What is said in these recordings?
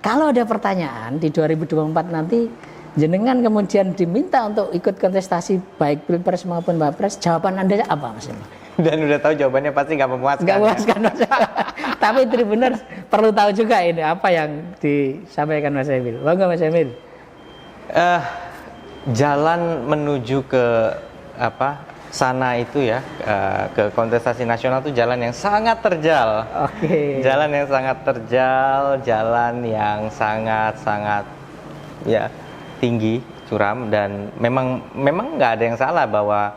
Kalau ada pertanyaan di 2024 nanti, jenengan kemudian diminta untuk ikut kontestasi baik Pilpres maupun Wapres, jawaban Anda apa, Mas Emil? Dan udah tahu jawabannya pasti nggak memuaskan. Nggak memuaskan, Mas. Tapi Tribuners perlu tahu juga ini apa yang disampaikan Mas Emil. Bangga Mas Emil. Jalan menuju ke sana itu ya, ke kontestasi nasional itu jalan yang sangat terjal. Oke. Jalan yang sangat terjal, jalan yang sangat ya tinggi, curam, dan memang nggak ada yang salah bahwa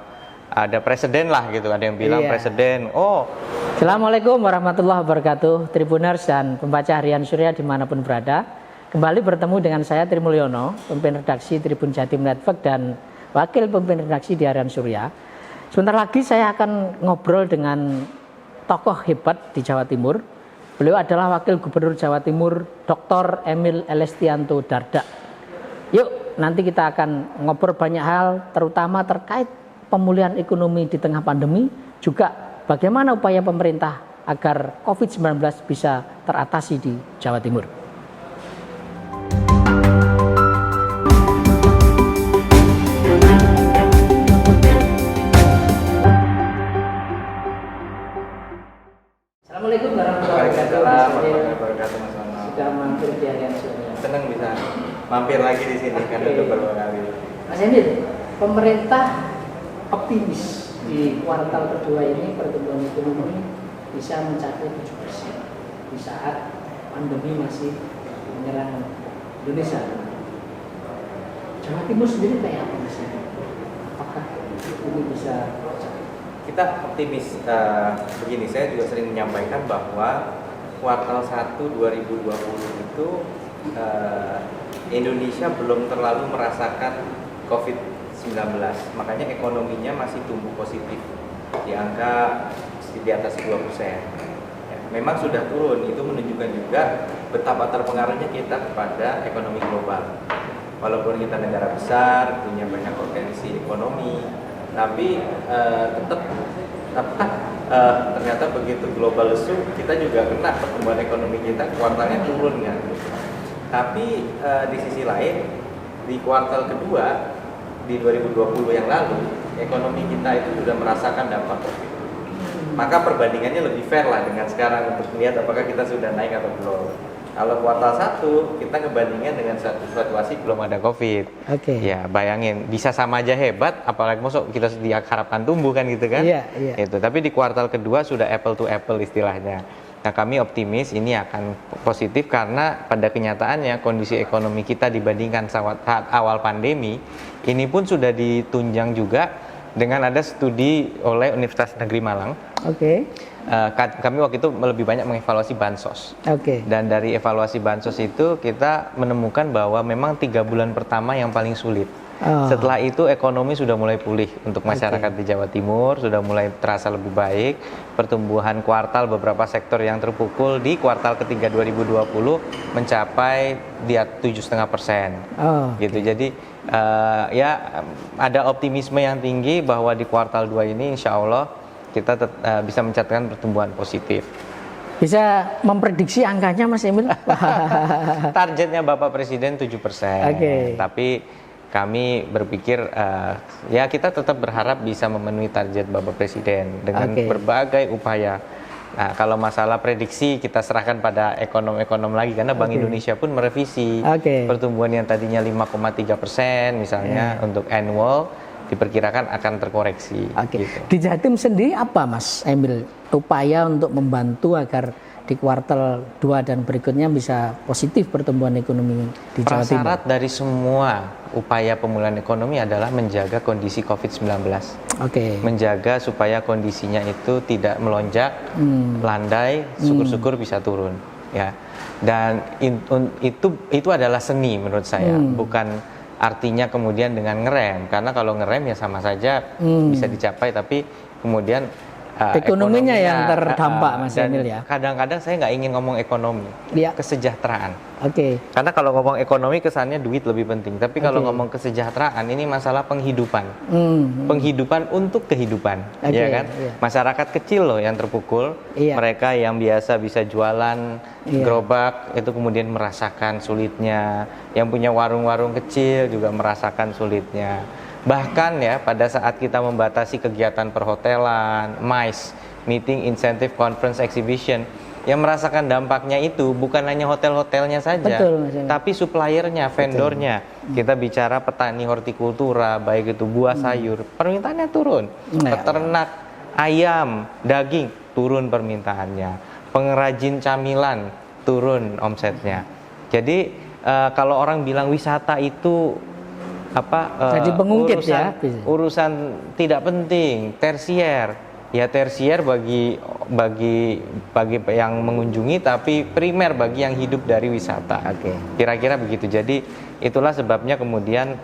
ada presiden lah gitu. Ada yang bilang presiden. Assalamualaikum warahmatullahi wabarakatuh, Tribuners dan pembaca harian Surya dimanapun berada. Kembali bertemu dengan saya Tri Mulyono, pemimpin redaksi Tribun Jatim Network dan wakil pemimpin redaksi di harian Surya. Sebentar lagi saya akan ngobrol dengan tokoh hebat di Jawa Timur. Beliau adalah Wakil Gubernur Jawa Timur Dr. Emil Elestianto Dardak. Yuk, nanti kita akan ngobrol banyak hal, terutama terkait pemulihan ekonomi di tengah pandemi, juga bagaimana upaya pemerintah agar COVID-19 bisa teratasi di Jawa Timur. Assalamualaikum warahmatullahi wabarakatuh, Mas Ono. Sudah mampir di harian Surya. Senang bisa mampir lagi di sini karena udah beberapa kali. Mas Emil, pemerintah optimis di kuartal kedua ini pertumbuhan ekonomi bisa mencapai 7% di saat pandemi masih menyerang Indonesia. Jawa Timur sendiri kayak apa, Mas Emil? Apakah ini bisa? Kita optimis. Begini, saya juga sering menyampaikan bahwa kuartal 1 2020 itu Indonesia belum terlalu merasakan COVID-19, makanya ekonominya masih tumbuh positif di angka di atas 2%. Ya, memang sudah turun, itu menunjukkan juga betapa terpengaruhnya kita kepada ekonomi global. Walaupun kita negara besar, punya banyak potensi ekonomi, tapi ternyata begitu global lesu, kita juga kena pertumbuhan ekonomi kita kuartalnya turun kan. Tapi di sisi lain, di kuartal kedua di 2020 yang lalu, ekonomi kita itu sudah merasakan dampak COVID. Maka perbandingannya lebih fair lah dengan sekarang untuk melihat apakah kita sudah naik atau belum. Kalau kuartal 1 kita ngebandingkan dengan satu situasi belum ada COVID. Oke. Ya, bayangin bisa sama aja hebat, apalagi masuk kita diharapkan tumbuh kan gitu kan? Iya. Itu. Tapi di kuartal kedua sudah apple to apple istilahnya. Nah, kami optimis ini akan positif karena pada kenyataannya kondisi ekonomi kita dibandingkan saat awal pandemi ini pun sudah ditunjang juga dengan ada studi oleh Universitas Negeri Malang. Oke. Kami waktu itu lebih banyak mengevaluasi bansos. Oke. Dan dari evaluasi bansos itu kita menemukan bahwa memang 3 bulan pertama yang paling sulit. Setelah itu ekonomi sudah mulai pulih untuk masyarakat di Jawa Timur, sudah mulai terasa lebih baik. Pertumbuhan kuartal beberapa sektor yang terpukul di kuartal ketiga 2020 mencapai di 7,5%. Gitu. Jadi ya ada optimisme yang tinggi bahwa di kuartal 2 ini insya Allah kita bisa mencatatkan pertumbuhan positif. Bisa memprediksi angkanya, Mas Emil? Targetnya Bapak Presiden 7%. Tapi kami berpikir ya kita tetap berharap bisa memenuhi target Bapak Presiden dengan berbagai upaya. Nah, kalau masalah prediksi kita serahkan pada ekonom-ekonom lagi karena Bank Indonesia pun merevisi pertumbuhan yang tadinya 5,3% misalnya untuk annual diperkirakan akan terkoreksi. Gitu. Di Jatim sendiri apa, Mas Emil, upaya untuk membantu agar di kuartal 2 dan berikutnya bisa positif pertumbuhan ekonomi di Jawa Timur? Prasyarat dari semua upaya pemulihan ekonomi adalah menjaga kondisi COVID-19. Menjaga supaya kondisinya itu tidak melonjak, landai, syukur-syukur bisa turun. Ya. Dan itu adalah seni menurut saya, bukan artinya kemudian dengan ngerem, karena kalau ngerem ya sama saja bisa dicapai, tapi kemudian ekonominya yang terdampak, Mas Emil ya. Kadang-kadang saya nggak ingin ngomong ekonomi, kesejahteraan. Karena kalau ngomong ekonomi kesannya duit lebih penting, tapi kalau ngomong kesejahteraan ini masalah penghidupan, penghidupan untuk kehidupan, ya kan? Masyarakat kecil loh yang terpukul, mereka yang biasa bisa jualan gerobak itu kemudian merasakan sulitnya, yang punya warung-warung kecil juga merasakan sulitnya. Bahkan ya pada saat kita membatasi kegiatan perhotelan, MICE, Meeting Incentive Conference Exhibition, yang merasakan dampaknya itu bukan hanya hotel-hotelnya saja, tapi suppliernya, vendornya. Kita bicara petani hortikultura, baik itu buah sayur, permintaannya turun. Peternak ayam, daging, turun permintaannya. Pengrajin camilan, turun omsetnya. Jadi kalau orang bilang wisata itu jadi pengungkit urusan tidak penting, tersier. Ya tersier bagi yang mengunjungi, tapi primer bagi yang hidup dari wisata. Kira-kira begitu. Jadi itulah sebabnya kemudian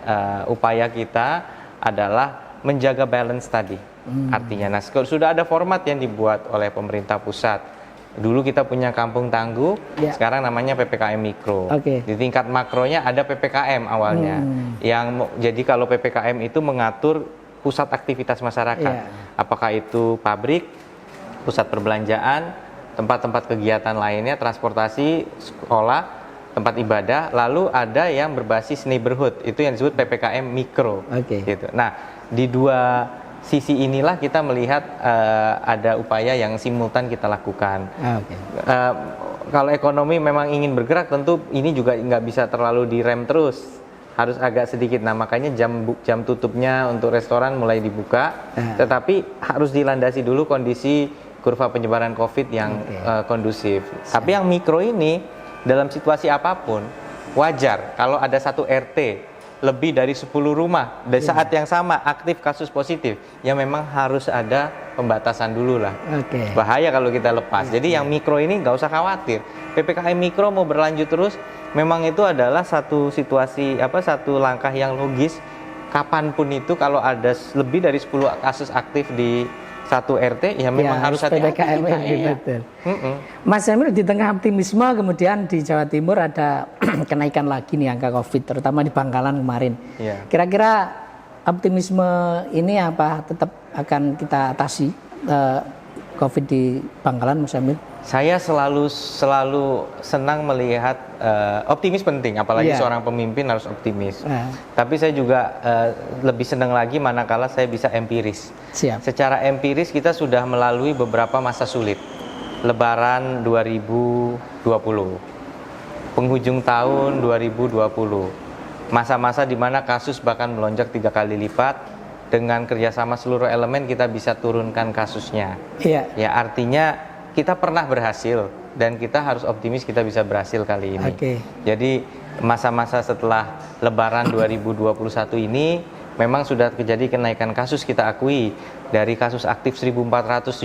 upaya kita adalah menjaga balance tadi. Artinya, nah sudah ada format yang dibuat oleh pemerintah pusat. Dulu kita punya kampung tangguh, sekarang namanya PPKM Mikro. Di tingkat makronya ada PPKM awalnya. Jadi kalau PPKM itu mengatur pusat aktivitas masyarakat. Apakah itu pabrik, pusat perbelanjaan, tempat-tempat kegiatan lainnya, transportasi, sekolah, tempat ibadah. Lalu ada yang berbasis neighborhood, itu yang disebut PPKM Mikro. Gitu. Nah, di dua sisi inilah kita melihat ada upaya yang simultan kita lakukan. Kalau ekonomi memang ingin bergerak, tentu ini juga nggak bisa terlalu direm terus, harus agak sedikit. Nah makanya jam tutupnya untuk restoran mulai dibuka, tetapi harus dilandasi dulu kondisi kurva penyebaran COVID yang kondusif. Tapi yang mikro ini dalam situasi apapun wajar kalau ada satu RT lebih dari 10 rumah di saat yang sama aktif kasus positif, ya memang harus ada pembatasan dulu lah. Bahaya kalau kita lepas. Jadi yang mikro ini nggak usah khawatir. PPKM Mikro mau berlanjut terus, memang itu adalah satu situasi satu langkah yang logis. Kapanpun itu kalau ada lebih dari 10 kasus aktif di satu RT, ya memang harus hati-hati. Mas Emil, di tengah optimisme kemudian di Jawa Timur ada kenaikan lagi nih angka COVID, terutama di Bangkalan kemarin. Kira-kira optimisme ini apa tetap akan kita atasi COVID di Bangkalan, Mas Emil? Saya selalu senang melihat optimis penting, apalagi seorang pemimpin harus optimis. Tapi saya juga lebih senang lagi manakala saya bisa empiris. Secara empiris kita sudah melalui beberapa masa sulit. Lebaran 2020, penghujung tahun 2020, masa-masa di mana kasus bahkan melonjak 3 kali lipat. Dengan kerjasama seluruh elemen kita bisa turunkan kasusnya. Ya artinya kita pernah berhasil dan kita harus optimis kita bisa berhasil kali ini. Jadi masa-masa setelah Lebaran 2021 ini memang sudah terjadi kenaikan kasus, kita akui. Dari kasus aktif 1479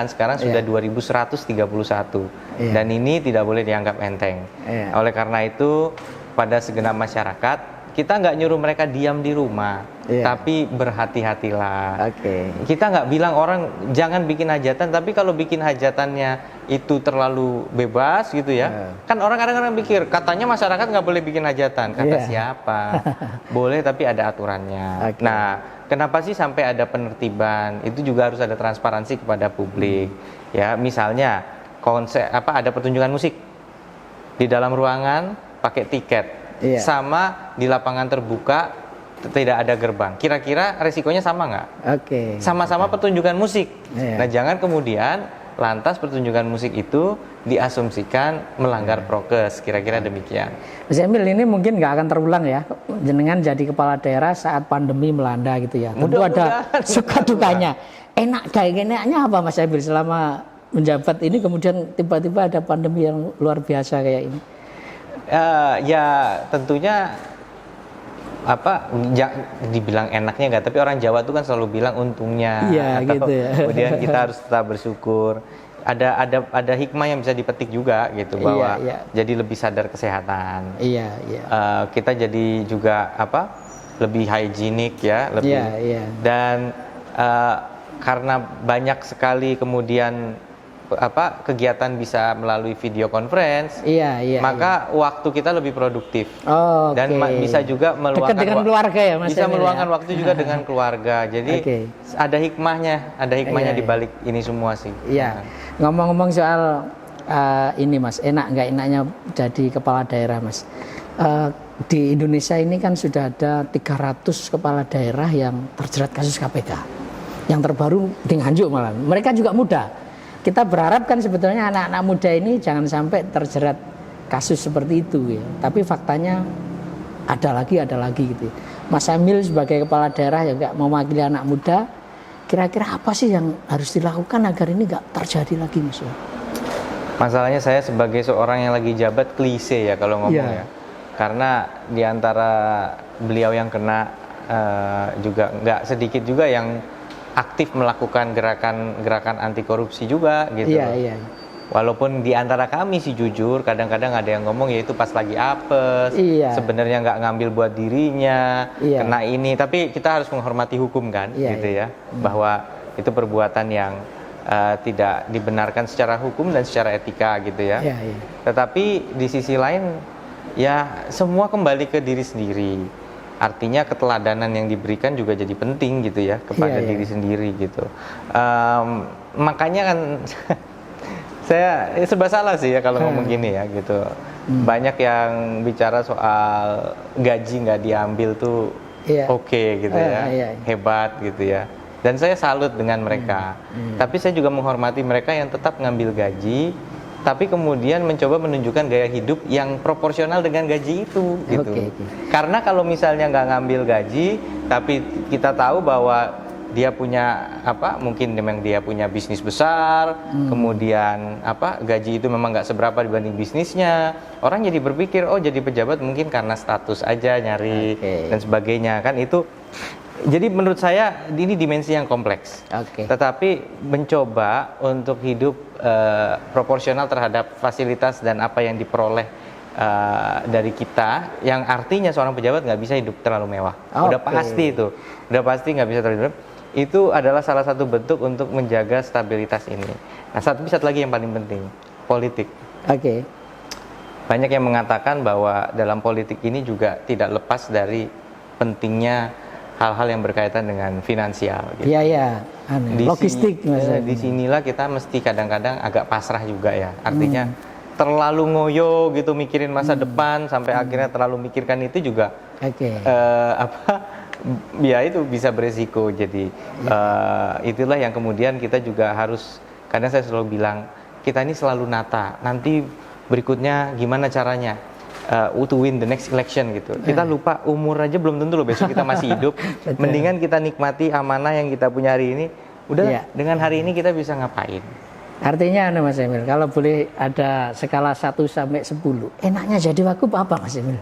sekarang sudah 2131. Dan ini tidak boleh dianggap enteng. Oleh karena itu pada segenap masyarakat kita nggak nyuruh mereka diam di rumah, tapi berhati-hatilah. Kita nggak bilang orang jangan bikin hajatan, tapi kalau bikin hajatannya itu terlalu bebas gitu ya, kan orang kadang-kadang pikir katanya masyarakat nggak boleh bikin hajatan. Kata siapa? Boleh, tapi ada aturannya. Nah, kenapa sih sampai ada penertiban? Itu juga harus ada transparansi kepada publik. Ya, misalnya konsep ada pertunjukan musik di dalam ruangan pakai tiket. Sama di lapangan terbuka tidak ada gerbang. Kira-kira resikonya sama nggak? Sama-sama pertunjukan musik. Nah jangan kemudian lantas pertunjukan musik itu diasumsikan melanggar prokes. Kira-kira demikian. Mas Emil, ini mungkin nggak akan terulang ya. Jenengan jadi kepala daerah saat pandemi melanda gitu ya. Tentu ada suka dukanya. Enak enaknya apa Mas Emil selama menjabat ini kemudian tiba-tiba ada pandemi yang luar biasa kayak ini? Ya tentunya dibilang enaknya enggak, tapi orang Jawa itu kan selalu bilang untungnya. Gitu ya. Kemudian kita harus tetap bersyukur. Ada hikmah yang bisa dipetik juga gitu, bahwa jadi lebih sadar kesehatan. Kita jadi juga lebih higienik ya, lebih dan karena banyak sekali kemudian kegiatan bisa melalui video conference, maka waktu kita lebih produktif dan bisa juga meluangkan dengan keluarga ya Mas. Bisa meluangkan waktu juga dengan keluarga. Jadi ada hikmahnya di balik ini semua sih. Iya. Ngomong-ngomong soal ini Mas, enak nggak enaknya jadi kepala daerah Mas. Di Indonesia ini kan sudah ada 300 kepala daerah yang terjerat kasus KPK. Yang terbaru di Nganjuk malah. Mereka juga muda. Kita berharap kan sebetulnya anak-anak muda ini jangan sampai terjerat kasus seperti itu ya. Tapi faktanya ada lagi gitu. Mas Emil sebagai kepala daerah yang nggak mewakili anak muda, kira-kira apa sih yang harus dilakukan agar ini nggak terjadi lagi Mas? Masalahnya saya sebagai seorang yang lagi jabat klise ya kalau ngomong ya. Karena diantara beliau yang kena juga nggak sedikit juga yang aktif melakukan gerakan anti korupsi juga gitu. Iya. Walaupun di antara kami sih jujur kadang-kadang ada yang ngomong ya itu pas lagi apes, sebenarnya nggak ngambil buat dirinya, kena ini. Tapi kita harus menghormati hukum kan, gitu ya, bahwa itu perbuatan yang tidak dibenarkan secara hukum dan secara etika gitu ya. Tetapi di sisi lain ya semua kembali ke diri sendiri. Artinya keteladanan yang diberikan juga jadi penting gitu ya kepada diri sendiri gitu. Makanya kan saya serba salah sih ya kalau ngomong gini ya gitu. Banyak yang bicara soal gaji nggak diambil tuh oke gitu ya, hebat gitu ya. Dan saya salut dengan mereka. Tapi saya juga menghormati mereka yang tetap ngambil gaji. Tapi kemudian mencoba menunjukkan gaya hidup yang proporsional dengan gaji itu gitu. Karena kalau misalnya nggak ngambil gaji, tapi kita tahu bahwa dia punya mungkin memang dia punya bisnis besar, kemudian gaji itu memang nggak seberapa dibanding bisnisnya, orang jadi berpikir oh jadi pejabat mungkin karena status aja nyari dan sebagainya kan itu. Jadi menurut saya ini dimensi yang kompleks. Tetapi mencoba untuk hidup proporsional terhadap fasilitas dan apa yang diperoleh dari kita, yang artinya seorang pejabat nggak bisa hidup terlalu mewah. Udah pasti nggak bisa terlalu mewah. Itu adalah salah satu bentuk untuk menjaga stabilitas ini. Nah, satu lagi yang paling penting, politik. Banyak yang mengatakan bahwa dalam politik ini juga tidak lepas dari pentingnya hal-hal yang berkaitan dengan finansial. Gitu. Logistik. Di sinilah kita mesti kadang-kadang agak pasrah juga ya. Artinya terlalu ngoyo gitu mikirin masa depan sampai akhirnya terlalu mikirkan itu juga ya itu bisa beresiko. Jadi itulah yang kemudian kita juga harus. Karena saya selalu bilang kita ini selalu nata. Nanti berikutnya gimana caranya? To win the next election gitu. Kita lupa umur aja belum tentu loh besok kita masih hidup. Mendingan kita nikmati amanah yang kita punya hari ini. Udah dengan hari ini kita bisa ngapain. Artinya Mas Emil, kalau boleh ada skala 1 sampai 10, enaknya jadi wagub apa Mas Emil?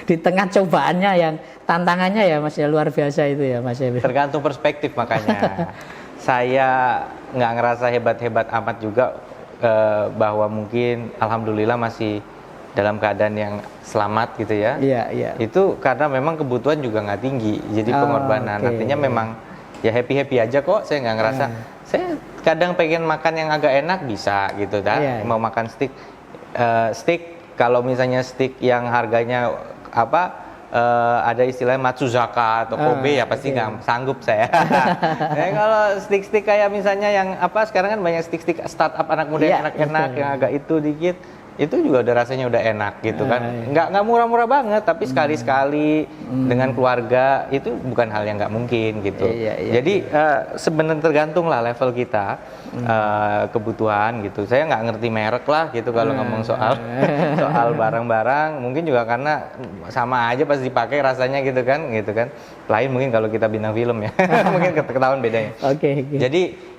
Di tengah cobaannya yang tantangannya ya Mas ya luar biasa itu ya Mas Emil. Tergantung perspektif makanya. Saya nggak ngerasa hebat-hebat amat juga bahwa mungkin alhamdulillah masih dalam keadaan yang selamat gitu ya. Itu karena memang kebutuhan juga nggak tinggi, jadi pengorbanan. Artinya memang ya happy aja kok. Saya nggak ngerasa. Saya kadang pengen makan yang agak enak bisa gitu kan. Mau makan steak kalau misalnya steak yang harganya ada istilahnya Matsuzaka atau Kobe ya pasti nggak sanggup saya. Kalau steak kayak misalnya yang sekarang kan banyak steak startup anak muda yang enak-enak yang agak itu dikit. Itu juga udah rasanya udah enak gitu kan. Nggak murah-murah banget, tapi sekali-sekali dengan keluarga itu bukan hal yang nggak mungkin gitu. Jadi sebenarnya tergantung lah level kita, kebutuhan gitu. Saya nggak ngerti merek lah gitu kalau ngomong soal barang-barang. Mungkin juga karena sama aja pas dipakai rasanya gitu kan. Lain mungkin kalau kita bintang film ya, mungkin ketahuan bedanya.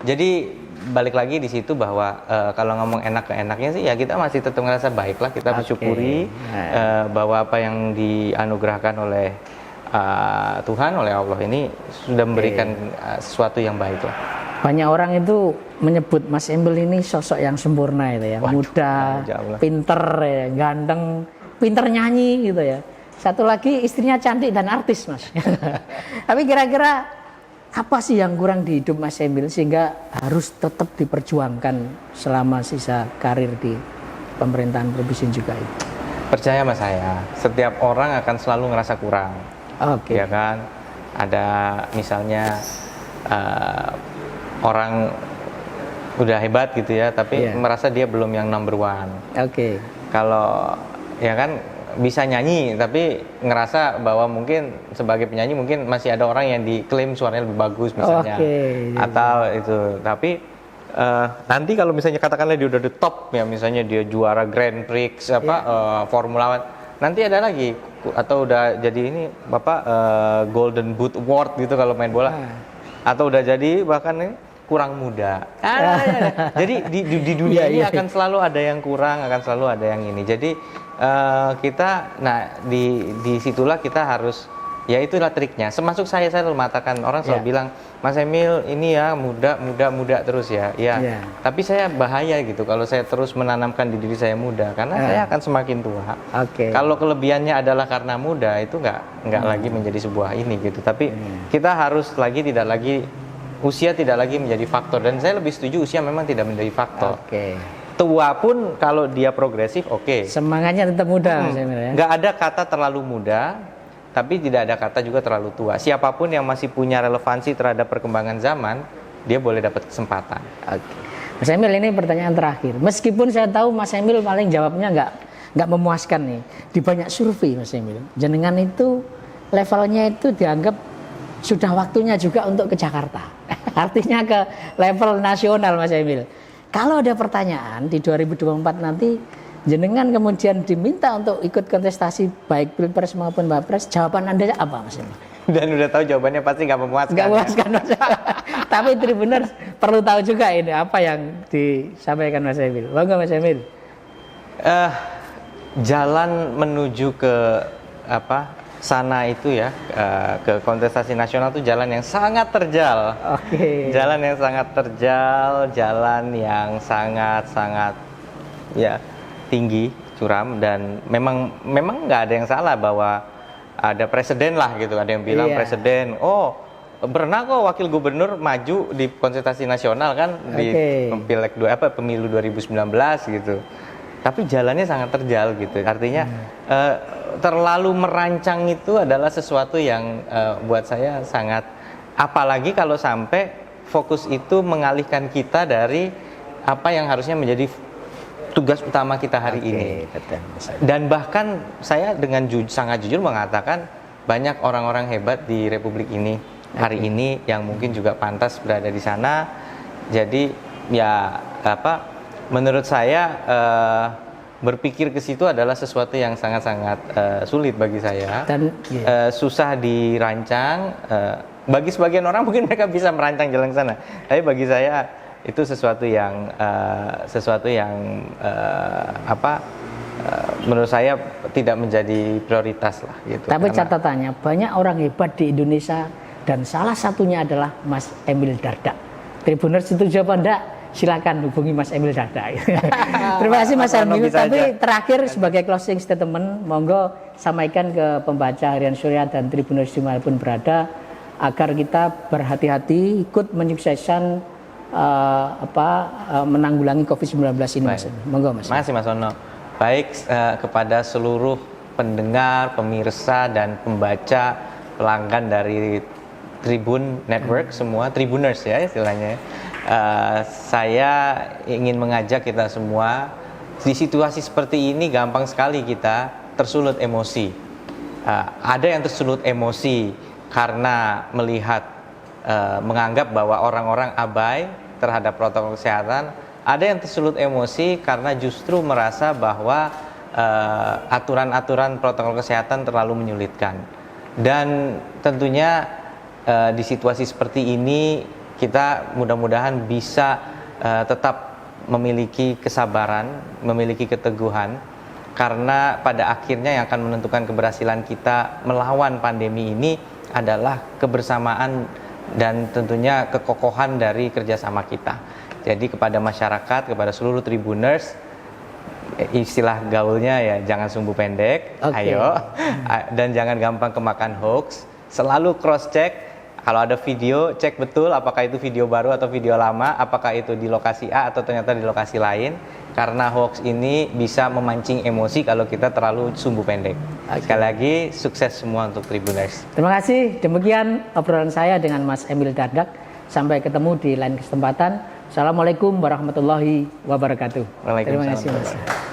Jadi balik lagi di situ bahwa kalau ngomong enak ke enaknya sih ya kita masih tetap ngerasa baik lah, kita bersyukuri bahwa apa yang dianugerahkan oleh Tuhan, oleh Allah ini sudah memberikan sesuatu yang baik lah. Banyak orang itu menyebut Mas Emil ini sosok yang sempurna itu ya. Muda, pinter, ya, ganteng, pinter nyanyi gitu ya. Satu lagi istrinya cantik dan artis Mas. Tapi kira-kira apa sih yang kurang di hidup Mas Emil sehingga harus tetap diperjuangkan selama sisa karir di pemerintahan provinsi juga itu? Percaya sama saya, setiap orang akan selalu ngerasa kurang. Oke. Ya kan? Ada misalnya orang udah hebat gitu ya, tapi merasa dia belum yang number one. Oke. Kalau ya kan bisa nyanyi, tapi ngerasa bahwa mungkin sebagai penyanyi mungkin masih ada orang yang diklaim suaranya lebih bagus misalnya. Atau itu. Tapi nanti kalau misalnya katakanlah dia udah di top ya, misalnya dia juara Grand Prix Formula One, nanti ada lagi atau udah jadi ini Bapak Golden Boot Award gitu kalau main bola. Atau udah jadi bahkan ini kurang muda. Jadi di dunia ini akan selalu ada yang kurang, akan selalu ada yang ini. Jadi kita, nah di situlah kita harus, ya itulah triknya. Semasuk saya selalu mengatakan, orang selalu bilang, Mas Emil ini ya muda terus ya. Tapi saya bahaya gitu kalau saya terus menanamkan di diri saya muda, karena saya akan semakin tua. Kalau kelebihannya adalah karena muda, itu nggak lagi menjadi sebuah ini gitu. Tapi kita harus usia tidak lagi menjadi faktor, dan saya lebih setuju usia memang tidak menjadi faktor. Tua pun kalau dia progresif, semangatnya tetap muda. Nggak ada kata terlalu muda, tapi tidak ada kata juga terlalu tua. Siapapun yang masih punya relevansi terhadap perkembangan zaman, dia boleh dapat kesempatan. Mas Emil, ini pertanyaan terakhir. Meskipun saya tahu Mas Emil paling jawabnya nggak memuaskan nih. Di banyak survei Mas Emil, jenengan itu levelnya itu dianggap sudah waktunya juga untuk ke Jakarta. Artinya ke level nasional Mas Emil. Kalau ada pertanyaan di 2024 nanti, jenengan kemudian diminta untuk ikut kontestasi baik Pilpres maupun Wapres, jawaban Anda apa Mas Emil? Dan udah tahu jawabannya pasti nggak memuaskan. Nggak memuaskan Mas. Tapi Tribuners perlu tahu juga ini apa yang disampaikan Mas Emil. Bangga Mas Emil. Jalan menuju ke sana itu ya, ke kontestasi nasional itu jalan yang sangat terjal. Jalan yang sangat terjal, jalan yang sangat ya tinggi, curam, dan memang nggak ada yang salah bahwa ada presiden lah gitu. Ada yang bilang presiden, pernah kok wakil gubernur maju di kontestasi nasional kan di pemilu 2019 gitu. Tapi jalannya sangat terjal gitu. Artinya terlalu merancang itu adalah sesuatu yang buat saya sangat, apalagi kalau sampai fokus itu mengalihkan kita dari apa yang harusnya menjadi tugas utama kita hari ini. Dan bahkan saya dengan sangat jujur mengatakan, banyak orang-orang hebat di Republik ini hari ini yang mungkin juga pantas berada di sana. Jadi ya menurut saya berpikir ke situ adalah sesuatu yang sangat-sangat sulit bagi saya. Dan susah dirancang. Bagi sebagian orang mungkin mereka bisa merancang jalan ke sana. Tapi bagi saya itu sesuatu yang menurut saya tidak menjadi prioritas lah gitu. Tapi catatannya banyak orang hebat di Indonesia dan salah satunya adalah Mas Emil Dardak. Tribuners setuju apa enggak? Silakan hubungi Mas Emil Dardak. Terima kasih Mas Emil. Tapi terakhir sebagai closing statement, monggo sampaikan ke pembaca Harian Surya dan Tribuners dimanapun berada agar kita berhati-hati ikut menyukseskan menanggulangi COVID-19 ini. Mas. Monggo Mas. Terima kasih Mas Ono. Baik, kepada seluruh pendengar, pemirsa dan pembaca, pelanggan dari Tribun Network semua, Tribuners ya istilahnya. Saya ingin mengajak kita semua, di situasi seperti ini gampang sekali kita tersulut emosi. Ada yang tersulut emosi karena melihat menganggap bahwa orang-orang abai terhadap protokol kesehatan. Ada yang tersulut emosi karena justru merasa bahwa aturan-aturan protokol kesehatan terlalu menyulitkan. Dan tentunya di situasi seperti ini kita mudah-mudahan bisa tetap memiliki kesabaran, memiliki keteguhan, karena pada akhirnya yang akan menentukan keberhasilan kita melawan pandemi ini adalah kebersamaan dan tentunya kekokohan dari kerjasama kita. Jadi kepada masyarakat, kepada seluruh Tribuners, istilah gaulnya ya jangan sumbu pendek, ayo, dan jangan gampang kemakan hoax, selalu cross check. Kalau ada video, cek betul apakah itu video baru atau video lama, apakah itu di lokasi A atau ternyata di lokasi lain. Karena hoax ini bisa memancing emosi kalau kita terlalu sumbu pendek. Sekali lagi, sukses semua untuk Tribuners. Terima kasih. Demikian obrolan saya dengan Mas Emil Dardak. Sampai ketemu di lain kesempatan. Assalamualaikum warahmatullahi wabarakatuh. Waalaikumsalam. Terima kasih Mas.